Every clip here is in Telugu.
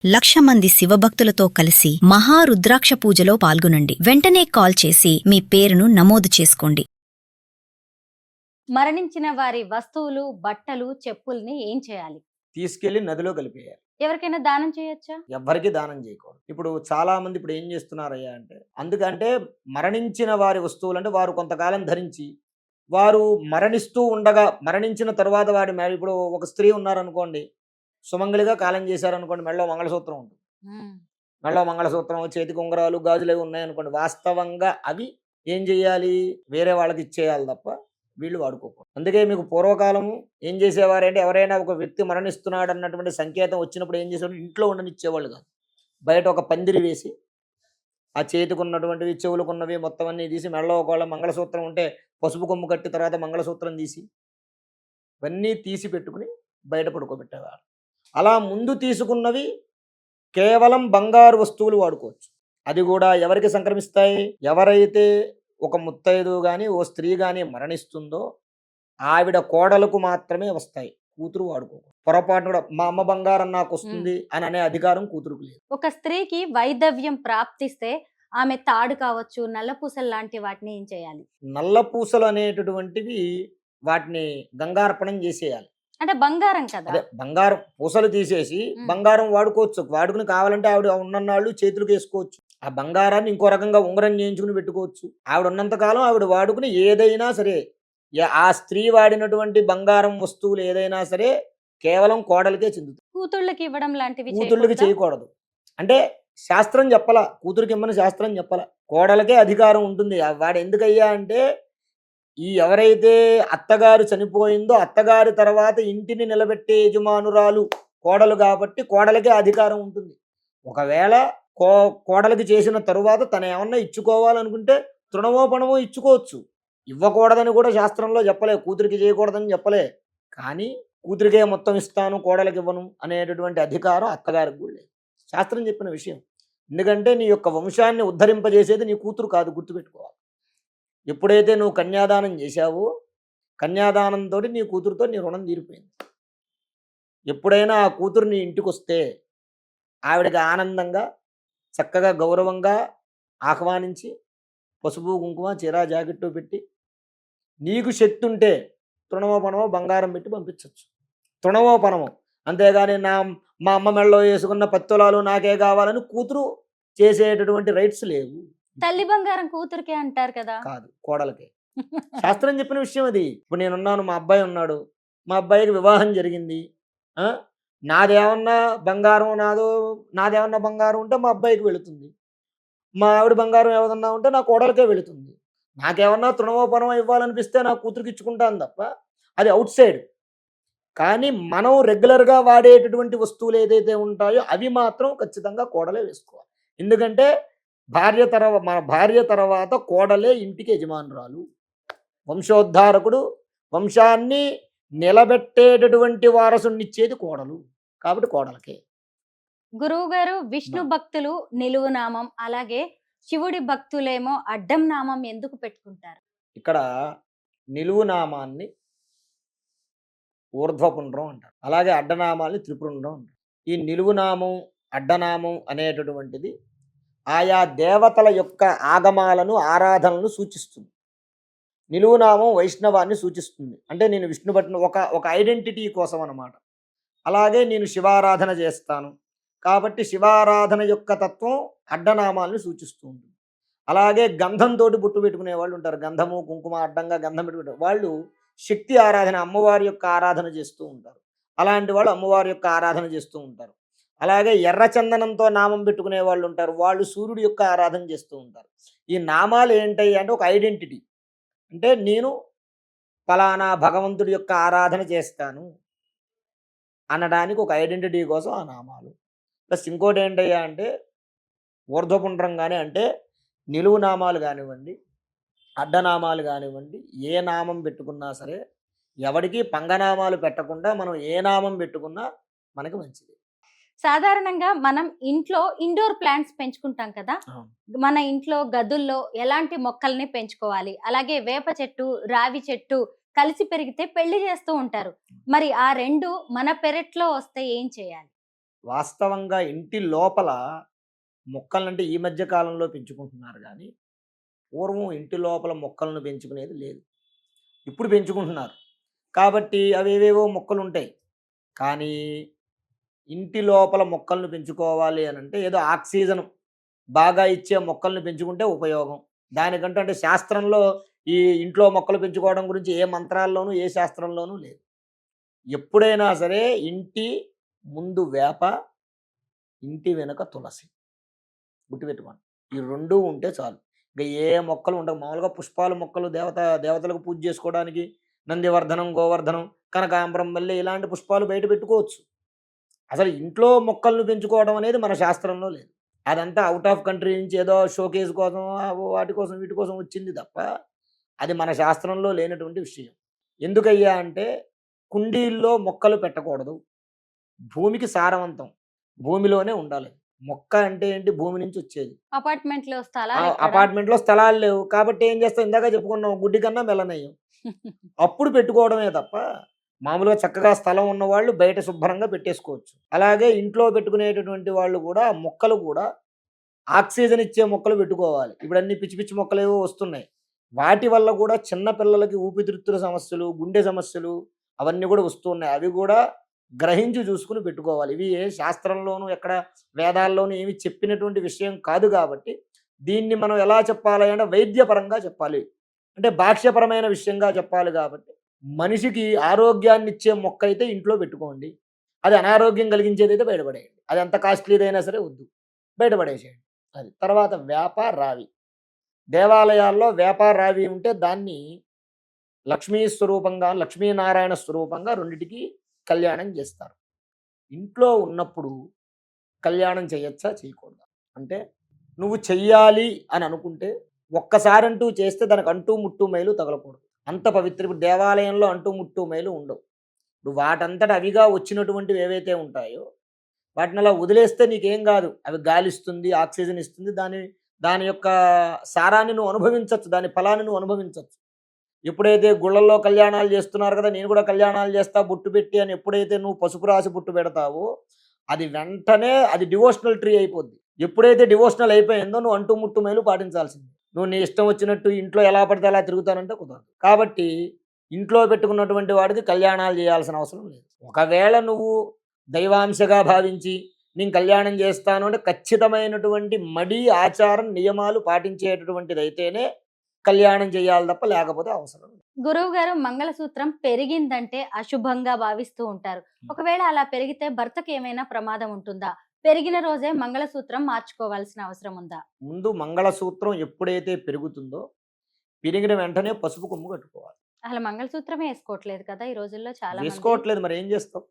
1,00,000 మంది శివభక్తులతో కలిసి మహారుద్రాక్ష పూజలో పాల్గొనండి. వెంటనే కాల్ చేసి మీ పేరును నమోదు చేసుకోండి. మరణించిన వారి వస్తువులు, బట్టలు, చెప్పుల్ని ఏం చేయాలి? తీసుకెళ్లి నదిలో కలిపేయాలి. ఎవరికైనా దానం చేయొచ్చా? ఎవ్వరికి దానం చేయకూడదు. ఇప్పుడు చాలా మంది ఇప్పుడు ఏం చేస్తున్నారయ్యా అంటే, అందుకంటే మరణించిన వారి వస్తువులు అంటే వారు కొంతకాలం ధరించి వారు మరణిస్తూ ఉండగా మరణించిన తర్వాత ఇప్పుడు ఒక స్త్రీ ఉన్నారనుకోండి, సుమంగళిగా కాలం చేశారనుకోండి, మెడలో మంగళసూత్రం ఉంటుంది. మెడలో మంగళసూత్రం, చేతికి ఉంగరాలు, గాజులు అవి ఉన్నాయనుకోండి, వాస్తవంగా అవి ఏం చేయాలి? వేరే వాళ్ళకి ఇచ్చేయాలి తప్ప వీళ్ళు వాడుకోకూడదు. అందుకే మీకు పూర్వకాలం ఏం చేసేవారంటే, ఎవరైనా ఒక వ్యక్తి మరణిస్తున్నాడు అన్నటువంటి సంకేతం వచ్చినప్పుడు ఏం చేసేవారు? ఇంట్లో ఉండనిచ్చేవాళ్ళు కాదు. బయట ఒక పందిరి వేసి ఆ చేతికి ఉన్నటువంటివి, చెవులకున్నవి మొత్తం అన్నీ తీసి, మెడలో ఒకవేళ మంగళసూత్రం ఉంటే పసుపు కొమ్ము కట్టి తర్వాత మంగళసూత్రం తీసి ఇవన్నీ తీసి పెట్టుకుని బయట పడుకోబెట్టేవారు. అలా ముందు తీసుకున్నవి కేవలం బంగారు వస్తువులు వాడుకోవచ్చు. అది కూడా ఎవరికి సంక్రమిస్తాయి? ఎవరైతే ఒక ముత్తైదు కానీ ఓ స్త్రీ కానీ మరణిస్తుందో ఆవిడ కోడలకు మాత్రమే వస్తాయి. కూతురు వాడుకోకూడదు. పొరపాటు కూడా మా అమ్మ బంగారం నాకు వస్తుంది అని అనే అధికారం కూతురుకు లేదు. ఒక స్త్రీకి వైధవ్యం ప్రాప్తిస్తే ఆమె తాడు కావచ్చు, నల్లపూసలు లాంటి వాటిని ఏం చేయాలి? నల్లపూసలు అనేటటువంటివి వాటిని గంగార్పణం చేసేయాలి. అంటే బంగారం కదా. అదే బంగారం పూసలు తీసేసి బంగారం వాడుకోవచ్చు. వాడుకుని కావాలంటే ఆవిడ ఉన్నన్నాళ్ళు చేతులకు వేసుకోవచ్చు. ఆ బంగారాన్ని ఇంకో రకంగా ఉంగరం చేయించుకుని పెట్టుకోవచ్చు. ఆవిడ ఉన్నంత కాలం ఆవిడ వాడుకుని ఏదైనా సరే, ఆ స్త్రీ వాడినటువంటి బంగారం వస్తువులు ఏదైనా సరే కేవలం కోడలికే చెందుతుంది. కూతుళ్ళకి ఇవ్వడం లాంటివి కూతుళ్ళకి చేయకూడదు. అంటే శాస్త్రం చెప్పాల, కూతురికి ఇమ్మని శాస్త్రం చెప్పాల, కోడలకే అధికారం ఉంటుంది. వాడు ఎందుకయ్యా అంటే, ఈ ఎవరైతే అత్తగారు చనిపోయిందో అత్తగారి తర్వాత ఇంటిని నిలబెట్టే యజమానురాలు కోడలు కాబట్టి కోడలకే అధికారం ఉంటుంది. ఒకవేళ కోడలికి చేసిన తరువాత తను ఏమన్నా ఇచ్చుకోవాలనుకుంటే తృణమో పణమో ఇచ్చుకోవచ్చు. ఇవ్వకూడదని కూడా శాస్త్రంలో చెప్పలే, కూతురికి చేయకూడదని చెప్పలే. కానీ కూతురికే మొత్తం ఇస్తాను, కోడలికి ఇవ్వను అనేటటువంటి అధికారం అత్తగారికి కూడా లేదు. శాస్త్రం చెప్పిన విషయం. ఎందుకంటే నీ యొక్క వంశాన్ని ఉద్ధరింపజేసేది నీ కూతురు కాదు, గుర్తుపెట్టుకోవాలి. ఎప్పుడైతే నువ్వు కన్యాదానం చేశావో కన్యాదానంతో నీ కూతురుతో నీ రుణం తీరిపోయింది. ఎప్పుడైనా ఆ కూతురు నీ ఇంటికి వస్తే ఆవిడకి ఆనందంగా చక్కగా గౌరవంగా ఆహ్వానించి పసుపు కుంకుమ చీర జాకెట్టు పెట్టి, నీకు శక్తి ఉంటే తృణమో పణమో బంగారం పెట్టి పంపించవచ్చు. తృణమో పణమో, అంతేగాని మా అమ్మ మెడలో వేసుకున్న పత్తులాలు నాకే కావాలని కూతురు చేసేటటువంటి రైట్స్ లేవు. తల్లి బంగారం కూతురికే అంటారు కదా. కాదు, కోడలకే. శాస్త్రం చెప్పిన విషయం అది. ఇప్పుడు నేనున్నాను, మా అబ్బాయి ఉన్నాడు, మా అబ్బాయికి వివాహం జరిగింది. నాదేమన్నా బంగారం నాదేమన్నా బంగారం ఉంటే మా అబ్బాయికి వెళుతుంది. మా ఆవిడ బంగారం ఏమన్నా ఉంటే నా కోడలకే వెళుతుంది. నాకేమన్నా తృణమో పనమో ఇవ్వాలనిపిస్తే నా కూతురికి ఇచ్చుకుంటాను తప్ప అది అవుట్ సైడ్. కానీ మనం రెగ్యులర్గా వాడేటటువంటి వస్తువులు ఏదైతే ఉంటాయో అవి మాత్రం ఖచ్చితంగా కోడలే వేసుకోవాలి. ఎందుకంటే మన భార్య తర్వాత కోడలే ఇంటికి యజమానురాలు. వంశోద్ధారకుడు, వంశాన్ని నిలబెట్టేటటువంటి వారసునిచ్చేది కోడలు కాబట్టి కోడలకే. గురువు గారు, విష్ణు భక్తులు నిలువు నామం, అలాగే శివుడి భక్తులేమో అడ్డం నామం ఎందుకు పెట్టుకుంటారు? ఇక్కడ నిలువు నామాన్ని ఊర్ధ్వపుండ్రం అంటారు, అలాగే అడ్డనామాల్ని త్రిపుండ్రం అంటారు. ఈ నిలువు నామం, అడ్డనామం అనేటటువంటిది ఆయా దేవతల యొక్క ఆగమాలను, ఆరాధనలను సూచిస్తుంది. నిలువునామం వైష్ణవాన్ని సూచిస్తుంది. అంటే నేను విష్ణు భట్టిన ఒక ఐడెంటిటీ కోసం అన్నమాట. అలాగే నేను శివారాధన చేస్తాను కాబట్టి శివారాధన యొక్క తత్వం అడ్డనామాలను సూచిస్తూ ఉంటుంది. అలాగే గంధంతో బొట్టు పెట్టుకునే వాళ్ళు ఉంటారు. గంధము కుంకుమ అడ్డంగా గంధం పెట్టుకుంటారు. వాళ్ళు శక్తి ఆరాధన, అమ్మవారి యొక్క ఆరాధన చేస్తూ ఉంటారు. అలాంటి వాళ్ళు అమ్మవారి యొక్క ఆరాధన చేస్తూ ఉంటారు. అలాగే ఎర్రచందనంతో నామం పెట్టుకునే వాళ్ళు ఉంటారు. వాళ్ళు సూర్యుడి యొక్క ఆరాధన చేస్తూ ఉంటారు. ఈ నామాలు ఏంటయ్యి అంటే ఒక ఐడెంటిటీ. అంటే నేను ఫలానా భగవంతుడి యొక్క ఆరాధన చేస్తాను అనడానికి ఒక ఐడెంటిటీ కోసం ఆ నామాలు. ప్లస్ ఇంకోటి ఏంటయ్యా అంటే ఊర్ధ్వపుండ్రంగానే, అంటే నిలువు నామాలు కానివ్వండి, అడ్డనామాలు కానివ్వండి, ఏ నామం పెట్టుకున్నా సరే ఎవరికి పంగనామాలు పెట్టకుండా మనం ఏ నామం పెట్టుకున్నా మనకి మంచిది. సాధారణంగా మనం ఇంట్లో ఇండోర్ ప్లాంట్స్ పెంచుకుంటాం కదా. మన ఇంట్లో గదుల్లో ఎలాంటి మొక్కల్ని పెంచుకోవాలి? అలాగే వేప చెట్టు, రావి చెట్టు కలిసి పెరిగితే పెళ్లి చేస్తూ ఉంటారు. మరి ఆ రెండు మన పెరట్లో వస్తే ఏం చేయాలి? వాస్తవంగా ఇంటి లోపల మొక్కలంటే ఈ మధ్య కాలంలో పెంచుకుంటున్నారు కానీ పూర్వం ఇంటి లోపల మొక్కలను పెంచుకునేది లేదు. ఇప్పుడు పెంచుకుంటున్నారు. కాబట్టి అవేవేవో మొక్కలు ఉంటాయి. కానీ ఇంటి లోపల మొక్కలను పెంచుకోవాలి అని అంటే ఏదో ఆక్సిజన్ బాగా ఇచ్చే మొక్కల్ని పెంచుకుంటే ఉపయోగం. దానికంటే అంటే శాస్త్రంలో ఈ ఇంట్లో మొక్కలు పెంచుకోవడం గురించి ఏ మంత్రాల్లోనూ ఏ శాస్త్రంలోనూ లేదు. ఎప్పుడైనా సరే ఇంటి ముందు వేప, ఇంటి వెనుక తులసి గుర్తుపెట్టుకోండి. ఈ రెండూ ఉంటే చాలు. ఇంకా ఏ మొక్కలు ఉండవు. మామూలుగా పుష్పాల మొక్కలు దేవతలకు పూజ చేసుకోవడానికి నందివర్ధనం, గోవర్ధనం, కనకాంబరం, మల్లె ఇలాంటి పుష్పాలు బయట పెట్టుకోవచ్చు. అసలు ఇంట్లో మొక్కలను పెంచుకోవడం అనేది మన శాస్త్రంలో లేదు. అదంతా అవుట్ ఆఫ్ కంట్రీ నుంచి ఏదో షోకేస్ కోసం వాటి కోసం వీటి కోసం వచ్చింది తప్ప అది మన శాస్త్రంలో లేనటువంటి విషయం. ఎందుకయ్యా అంటే కుండీల్లో మొక్కలు పెట్టకూడదు. భూమికి సారవంతం భూమిలోనే ఉండాలి. మొక్క అంటే ఏంటి? భూమి నుంచి వచ్చేది. అపార్ట్మెంట్లో స్థలాలు లేవు కాబట్టి ఏం చేస్తాం? ఇందాక చెప్పుకున్నాం, గుడ్డి కన్నా మెల్లనయ్యం. అప్పుడు పెట్టుకోవడమే తప్ప మామూలుగా చక్కగా స్థలం ఉన్నవాళ్ళు బయట శుభ్రంగా పెట్టేసుకోవచ్చు. అలాగే ఇంట్లో పెట్టుకునేటటువంటి వాళ్ళు కూడా మొక్కలు కూడా ఆక్సిజన్ ఇచ్చే మొక్కలు పెట్టుకోవాలి. ఇప్పుడు అన్ని పిచ్చి పిచ్చి మొక్కలు ఏవో వస్తున్నాయి. వాటి వల్ల కూడా చిన్న పిల్లలకి ఊపిరితిత్తుల సమస్యలు, గుండె సమస్యలు అవన్నీ కూడా వస్తున్నాయి. అవి కూడా గ్రహించి చూసుకుని పెట్టుకోవాలి. ఇవి ఏ శాస్త్రంలోనూ ఎక్కడ వేదాల్లోనూ ఏమి చెప్పినటువంటి విషయం కాదు. కాబట్టి దీన్ని మనం ఎలా చెప్పాలి అంటే వైద్యపరంగా చెప్పాలి, అంటే భాష్యపరమైన విషయంగా చెప్పాలి. కాబట్టి మనిషికి ఆరోగ్యాన్ని ఇచ్చే మొక్క అయితే ఇంట్లో పెట్టుకోండి. అది అనారోగ్యం కలిగించేది అయితే బయటపడేయండి. అది ఎంత కాస్ట్లీదైనా సరే వద్దు, బయటపడేసేయండి. అది తర్వాత వేప రావి. దేవాలయాల్లో వేప రావి ఉంటే దాన్ని లక్ష్మీ స్వరూపంగా, లక్ష్మీనారాయణ స్వరూపంగా రెండిటికి కళ్యాణం చేస్తారు. ఇంట్లో ఉన్నప్పుడు కళ్యాణం చేయొచ్చా చేయకూడదా అంటే, నువ్వు చెయ్యాలి అని అనుకుంటే ఒక్కసారంటూ చేస్తే దానికి అంటూ ముట్టు మైలు తగలకూడదు. అంత పవిత్ర. ఇప్పుడు దేవాలయంలో అంటూ ముట్టు మైలు ఉండవు. ఇప్పుడు వాటంతట అవిగా వచ్చినటువంటివి ఏవైతే ఉంటాయో వాటిని అలా వదిలేస్తే నీకేం కాదు. అవి గాలిస్తుంది, ఆక్సిజన్ ఇస్తుంది. దాని యొక్క సారాన్ని నువ్వు అనుభవించవచ్చు, దాని ఫలాన్ని నువ్వు అనుభవించవచ్చు. ఎప్పుడైతే గుళ్ళల్లో కళ్యాణాలు చేస్తున్నారు కదా, నేను కూడా కళ్యాణాలు చేస్తా బొట్టు పెట్టి అని ఎప్పుడైతే నువ్వు పసుపు రాసి బొట్టు పెడతావో అది వెంటనే అది డివోషనల్ ట్రీ అయిపోద్ది. ఎప్పుడైతే డివోషనల్ అయిపోయిందో నువ్వు అంటూ ముట్టు మైలు పాటించాల్సింది. నువ్వు నీ ఇష్టం వచ్చినట్టు ఇంట్లో ఎలా పడితే అలా తిరుగుతానంటే కుదరదు. కాబట్టి ఇంట్లో పెట్టుకున్నటువంటి వాడికి కళ్యాణాలు చేయాల్సిన అవసరం లేదు. ఒకవేళ నువ్వు దైవాంశగా భావించి నేను కళ్యాణం చేస్తాను అంటే ఖచ్చితమైనటువంటి మడి ఆచారం నియమాలు పాటించేటటువంటిది అయితేనే కళ్యాణం చేయాలి తప్ప లేకపోతే అవసరం లేదు. గురువు గారు, మంగళసూత్రం పెరిగిందంటే అశుభంగా భావిస్తూ ఉంటారు. ఒకవేళ అలా పెరిగితే భర్తకి ఏమైనా ప్రమాదం ఉంటుందా? పెరిగిన రోజే మంగళసూత్రం మార్చుకోవాల్సిన అవసరం ఉందా? ముందు మంగళసూత్రం ఎప్పుడైతే పెరుగుతుందో పెరిగిన వెంటనే పసుపు కొమ్ము కట్టుకోవాలి. అసలు మంగళసూత్రమే వేసుకోవట్లేదు కదా ఈ రోజుల్లో చాలా మంది. వేసుకోవట్లేదు, మరి ఏం చేస్తాం?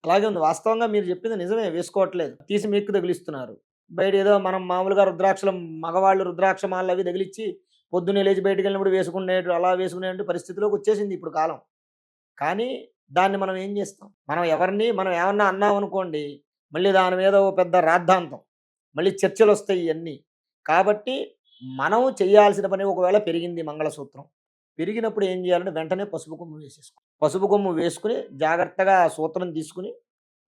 అలాగే ఉంది. వాస్తవంగా మీరు చెప్పింది నిజమే, వేసుకోవట్లేదు. తీసి మెక్కు తగిలిస్తున్నారు. బయట ఏదో మనం మామూలుగా రుద్రాక్షలు, మగవాళ్ళు రుద్రాక్ష మాలలు అవి తగిలిచ్చి పొద్దున్నే లేచి బయటకు వెళ్ళినప్పుడు అలా వేసుకునే పరిస్థితిలోకి వచ్చేసింది ఇప్పుడు కాలం. కానీ దాన్ని మనం ఏం చేస్తాం? మనం ఏమన్నా అన్నాం అనుకోండి, మళ్ళీ దాని మీద ఓ పెద్ద రాద్ధాంతం, మళ్ళీ చర్చలు వస్తాయి ఇవన్నీ. కాబట్టి మనం చేయాల్సిన పని, ఒకవేళ పెరిగింది మంగళసూత్రం, పెరిగినప్పుడు ఏం చేయాలంటే వెంటనే పసుపు కొమ్ము వేసేసుకో. పసుపు కొమ్ము వేసుకుని జాగ్రత్తగా సూత్రం తీసుకుని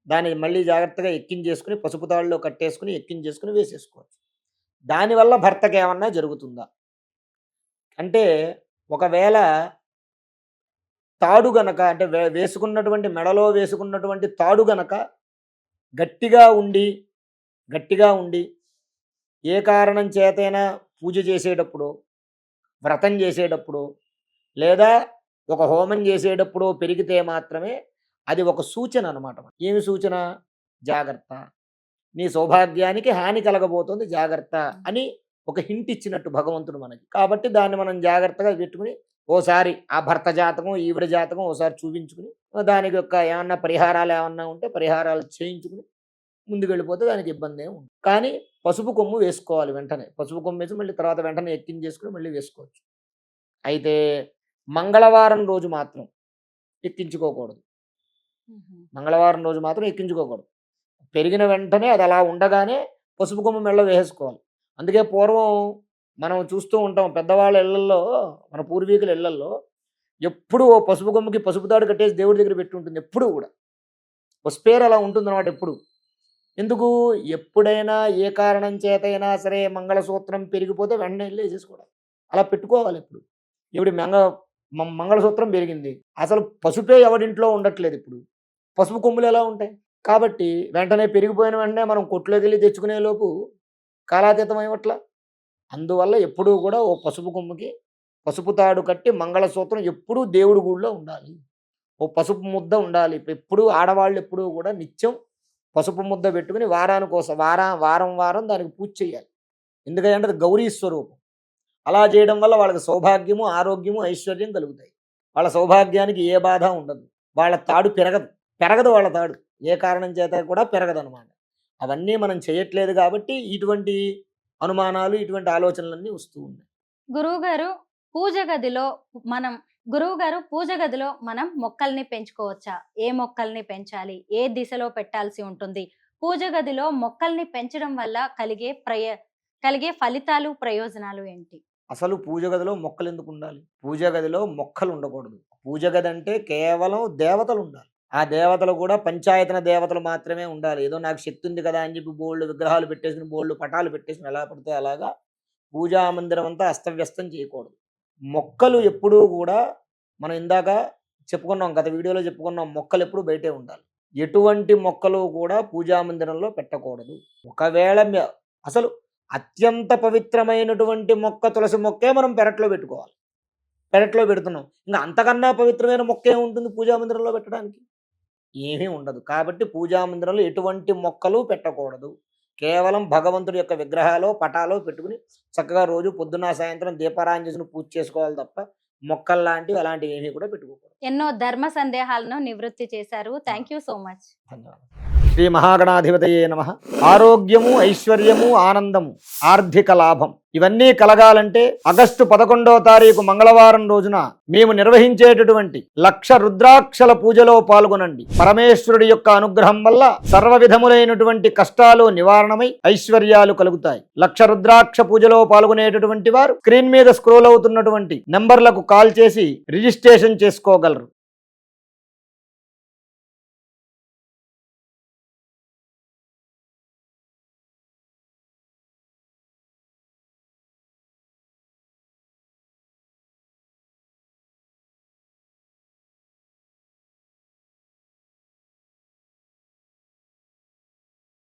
దాన్ని మళ్ళీ జాగ్రత్తగా ఎక్కించేసుకుని పసుపు తాళ్ళలో కట్టేసుకుని ఎక్కించేసుకుని వేసేసుకోవచ్చు. దానివల్ల భర్తకి ఏమన్నా జరుగుతుందా అంటే, ఒకవేళ తాడు గనక అంటే వేసుకున్నటువంటి మెడలో వేసుకున్నటువంటి తాడు గనక గట్టిగా ఉండి ఏ కారణం చేతైనా పూజ చేసేటప్పుడు, వ్రతం చేసేటప్పుడు, లేదా ఒక హోమం చేసేటప్పుడు పెరిగితే మాత్రమే అది ఒక సూచన అన్నమాట. ఏమి సూచన? జాగ్రత్త, నీ సౌభాగ్యానికి హాని కలగబోతుంది జాగ్రత్త అని ఒక హింట్ ఇచ్చినట్టు భగవంతుడు మనకి. కాబట్టి దాన్ని మనం జాగ్రత్తగా పెట్టుకుని ఓసారి ఆ భర్త జాతకం, ఈవిడ జాతకం ఓసారి చూపించుకుని దానికి యొక్క ఏమన్నా పరిహారాలు ఏమన్నా ఉంటే పరిహారాలు చేయించుకుని ముందుకు వెళ్ళిపోతే దానికి ఇబ్బంది ఏమి ఉండదు. కానీ పసుపు కొమ్ము వేసుకోవాలి వెంటనే. పసుపు కొమ్ము వేసి మళ్ళీ తర్వాత వెంటనే ఎక్కించేసుకుని మళ్ళీ వేసుకోవచ్చు. అయితే మంగళవారం రోజు మాత్రం ఎక్కించుకోకూడదు. మంగళవారం రోజు మాత్రం ఎక్కించుకోకూడదు. పెరిగిన వెంటనే అది అలా ఉండగానే పసుపు కొమ్ము మెళ్ళ వేసుకోవాలి. అందుకే పూర్వం మనం చూస్తూ ఉంటాం పెద్దవాళ్ళ ఇళ్లల్లో, మన పూర్వీకుల ఇళ్లల్లో ఎప్పుడు ఓ పసుపు కొమ్ముకి పసుపు తాడు కట్టేసి దేవుడి దగ్గర పెట్టి ఉంటుంది. ఎప్పుడు కూడా పసుపేరు అలా ఉంటుంది అన్నమాట. ఎప్పుడు ఎందుకు? ఎప్పుడైనా ఏ కారణం చేతైనా సరే మంగళసూత్రం పెరిగిపోతే వెంటనే వెళ్ళి వేసేసుకోవడం. అలా పెట్టుకోవాలి. ఇప్పుడు మంగళసూత్రం పెరిగింది, అసలు పసుపే ఎవడింట్లో ఉండట్లేదు. ఇప్పుడు పసుపు కొమ్ములు ఎలా ఉంటాయి? కాబట్టి వెంటనే పెరిగిపోయిన వెంటనే మనం కొట్లోకి వెళ్ళి తెచ్చుకునే లోపు కాలాతీతం అయ్యట్లా. అందువల్ల ఎప్పుడూ కూడా ఓ పసుపు కొమ్ముకి పసుపు తాడు కట్టి మంగళసూత్రం ఎప్పుడూ దేవుడి గుడిలో ఉండాలి. ఓ పసుపు ముద్ద ఉండాలి. ఎప్పుడు ఆడవాళ్ళు ఎప్పుడూ కూడా నిత్యం పసుపు ముద్ద పెట్టుకుని వారానికోసం వారం దానికి పూజ చేయాలి. ఎందుకంటే అది గౌరీ స్వరూపం. అలా చేయడం వల్ల వాళ్ళకి సౌభాగ్యము, ఆరోగ్యము, ఐశ్వర్యం కలుగుతాయి. వాళ్ళ సౌభాగ్యానికి ఏ బాధ ఉండదు. వాళ్ళ తాడు పెరగదు వాళ్ళ తాడు ఏ కారణం చేత కూడా పెరగదు అనమాట. అవన్నీ మనం చేయట్లేదు కాబట్టి ఇటువంటి అనుమానాలు, ఇటువంటి ఆలోచనలన్నీ వస్తూ ఉన్నాయి. గురువుగారు పూజ గదిలో మనం మొక్కల్ని పెంచుకోవచ్చా? ఏ మొక్కల్ని పెంచాలి? ఏ దిశలో పెట్టాల్సి ఉంటుంది? పూజ గదిలో మొక్కల్ని పెంచడం వల్ల కలిగే ఫలితాలు, ప్రయోజనాలు ఏంటి? అసలు పూజ గదిలో మొక్కలు ఎందుకు ఉండాలి? పూజ గదిలో మొక్కలు ఉండకూడదు. పూజ గది అంటే కేవలం దేవతలు ఉండాలి. ఆ దేవతలు కూడా పంచాయతన దేవతలు మాత్రమే ఉండాలి. ఏదో నాకు శక్తి ఉంది కదా అని చెప్పి బోల్డ్ విగ్రహాలు పెట్టేసిన, బోల్డ్ పటాలు పెట్టేసిన ఎలా పడితే అలాగా పూజా మందిరం అంతా అస్తవ్యస్తం చేయకూడదు. మొక్కలు ఎప్పుడూ కూడా మనం ఇందాక చెప్పుకున్నాం, గత వీడియోలో చెప్పుకున్నాం, మొక్కలు ఎప్పుడు బయటే ఉండాలి. ఎటువంటి మొక్కలు కూడా పూజా మందిరంలో పెట్టకూడదు. ఒకవేళ అసలు అత్యంత పవిత్రమైనటువంటి మొక్క తులసి మొక్కే మనం పెరట్లో పెట్టుకోవాలి. పెరట్లో పెడుతున్నాం, ఇంకా అంతకన్నా పవిత్రమైన మొక్క ఏముంటుంది పూజా మందిరంలో పెట్టడానికి? ఏమీ ఉండదు. కాబట్టి పూజా మందిరంలో ఎటువంటి మొక్కలు పెట్టకూడదు. కేవలం భగవంతుడి యొక్క విగ్రహాలు, పటాలు పెట్టుకుని చక్కగా రోజు పొద్దున్న సాయంత్రం దీపారాంజన పూజ చేసుకోవాలి తప్ప మొక్కలు లాంటివి అలాంటివి ఏమీ కూడా పెట్టుకోకూడదు. ఎన్నో ధర్మ సందేహాలను నివృత్తి చేశారు. Thank you so much. ధన్యవాదాలు. శ్రీ మహాగణాధిపతయే నమః. ఆరోగ్యము, ఐశ్వర్యము, ఆనందము, ఆర్థిక లాభం ఇవన్నీ కలగాలంటే ఆగస్టు 11వ తారీఖు మంగళవారం రోజున మేము నిర్వహించేటటువంటి 1,00,000 రుద్రాక్షల పూజలో పాల్గొనండి. పరమేశ్వరుడి యొక్క అనుగ్రహం వల్ల సర్వ విధములైనటువంటి కష్టాలు నివారణమై ఐశ్వర్యాలు కలుగుతాయి. 1,00,000 రుద్రాక్ష పూజలో పాల్గొనేటటువంటి వారు స్క్రీన్ మీద స్క్రోల్ అవుతున్నటువంటి నంబర్లకు కాల్ చేసి రిజిస్ట్రేషన్ చేసుకోగలరు.